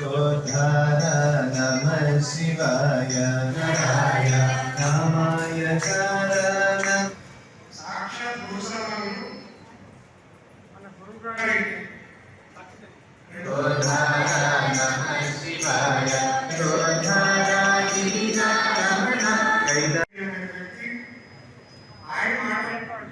शोधार नमः शिवाय नराय नामाय कारण साक्षात् गुरुसामनु మన గురువు గారి शोधार नमः शिवाय शोधार गिरिजारमण వ్యక్తి ఆయన మాట్లాడుతారు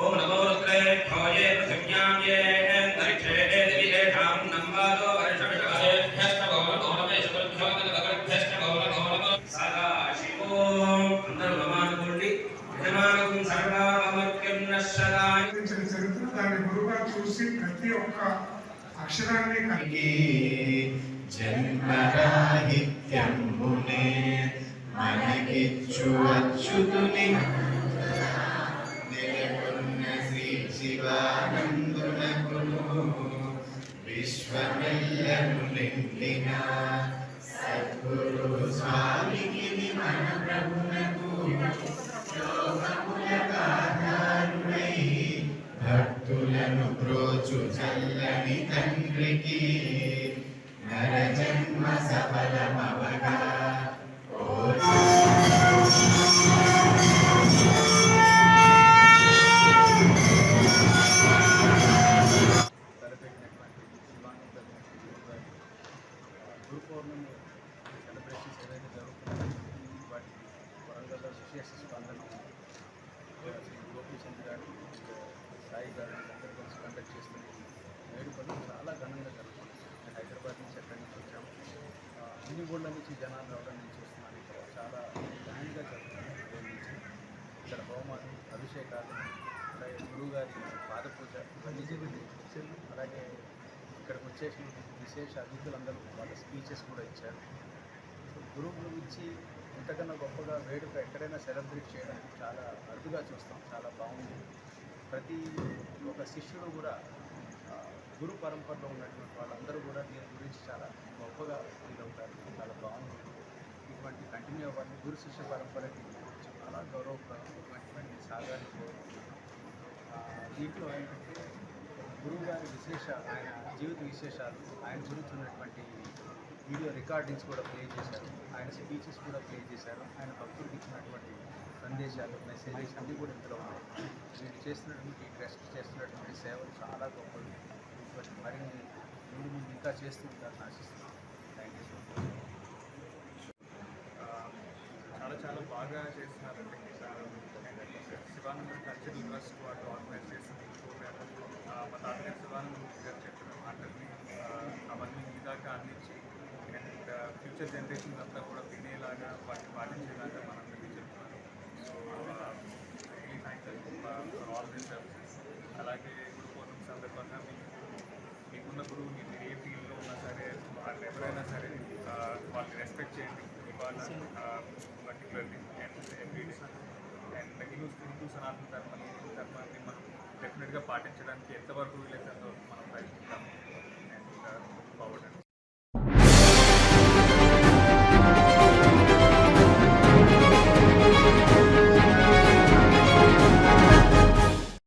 ओम नमो रुद्रेभ्योये पृथिव्यां ये अंतरिक्षे दिविषेषां नम्बादो वर्षविषभेभ्यश्च गौरगौरवेश्वरभ्यो गणगणभ्यश्च गौरगौरव सदाशिवो అందరూ యజమానకం సర్వామర్త్యం నశ్యతాయ చరిత్ర దాని గురువుగా చూసి ప్రతి ఒక్క అక్షరాన్ని జన్మరాహిత్యం మునే మనకిచ్చు అచ్యుతుని శ్రీ శివానందునకును విశ్వమెల్లను నిండిన సద్గురు స్వామికి మన ప్రభునకు యోగములకాధారుడై భక్తులను ప్రోచు చల్లని తండ్రికి నరజన్మ సఫలమవగా గురు పౌర్ణమి సెలబ్రేషన్స్ ఏదైతే జరుగుతున్నాయో వాటికి వరంగల్లో విశేష స్పందన శ్రీ గోపీచంద్ గారు సాయి గారు అందరూ కలిసి కండక్ట్ చేస్తున్న వేడుకలు చాలా ఘనంగా జరుగుతుంది. హైదరాబాద్ నుంచి ఎక్కడి నుంచి వచ్చాము, అన్ని ఊళ్ళ నుంచి జనాలు రావడం నుంచి వస్తున్నాను. ఇక్కడ చాలా గ్రాండ్గా జరుగుతుంది. ఉదయం నుంచి ఇక్కడ హోమాలు, అభిషేకాలు, అలాగే గురువుగారి పాదపూజ ఇవన్నీ జరిగింది. అలాగే ఇక్కడికి వచ్చేసిన విశేష అతిథులందరూ వాళ్ళ స్పీచెస్ కూడా ఇచ్చారు. గురువు గురించి ఇంతకన్నా గొప్పగా వేడుక ఎక్కడైనా సెలబ్రేట్ చేయడానికి చాలా అరుదుగా చూస్తాం. చాలా బాగుంది. ప్రతి ఒక శిష్యుడు కూడా గురు పరంపరలో ఉన్నటువంటి వాళ్ళందరూ కూడా దీని గురించి చాలా గొప్పగా ఫీల్ అవుతారు. చాలా బాగుంది. ఇటువంటి కంటిన్యూ అవ్వాలి. గురు శిష్య పరంపరకి చాలా గౌరవప్రదం ఇటువంటి సాగాన్ని కోరుకుంటున్నాం. దీంట్లో ఏంటంటే గురువు గారి ఆయన జీవిత విశేషాలు, ఆయన గురించి ఉన్నటువంటి వీడియో రికార్డింగ్స్ కూడా ప్లే చేశారు. ఆయన స్పీచెస్ కూడా ప్లే చేశారు. ఆయన భక్తులకు ఇచ్చినటువంటి సందేశాలు, మెసేజెస్ అన్నీ కూడా ఇందులో ఉన్నాయి. వీళ్ళు చేస్తున్నటువంటి ట్రస్ట్ చేస్తున్నటువంటి సేవలు చాలా గొప్పవి. ఇటువంటి మరిన్ని ముందు ఇంకా చేస్తూ ఉంటారని ఆశిస్తున్నాను. Thank you so much. చాలా బాగా చేస్తున్నారంటే శివానంద కల్చరల్ ట్రస్ట్ వాళ్ళు ఆర్గనైజ్ చేస్తున్న ప్రోగ్రామ్ మా తాతగారు శివానంద గారు చెప్పిన మాటల్ని అవన్నీ ఇదాకా అందించి అండ్ ఫ్యూచర్ జనరేషన్ అంతా కూడా వినేలాగా వాటిని పాటించేలాగా మనందరికీ చెప్తున్నారు. So really thanks for all this services. అలాగే గురు పౌర్ణమి సందర్భంగా మీకున్న గురువు మీరు ఏ ఫీల్డ్లో ఉన్నా సరే వాళ్ళు ఎవరైనా సరే వాళ్ళని రెస్పెక్ట్ చేయండి ఇవాళ particularly and everyday. And Hindu సనాతన ధర్మాన్ని మనం డెఫినెట్గా పాటించడానికి ఎంతవరకు వీలైతే మనం ప్రయత్నిస్తాము. And forward and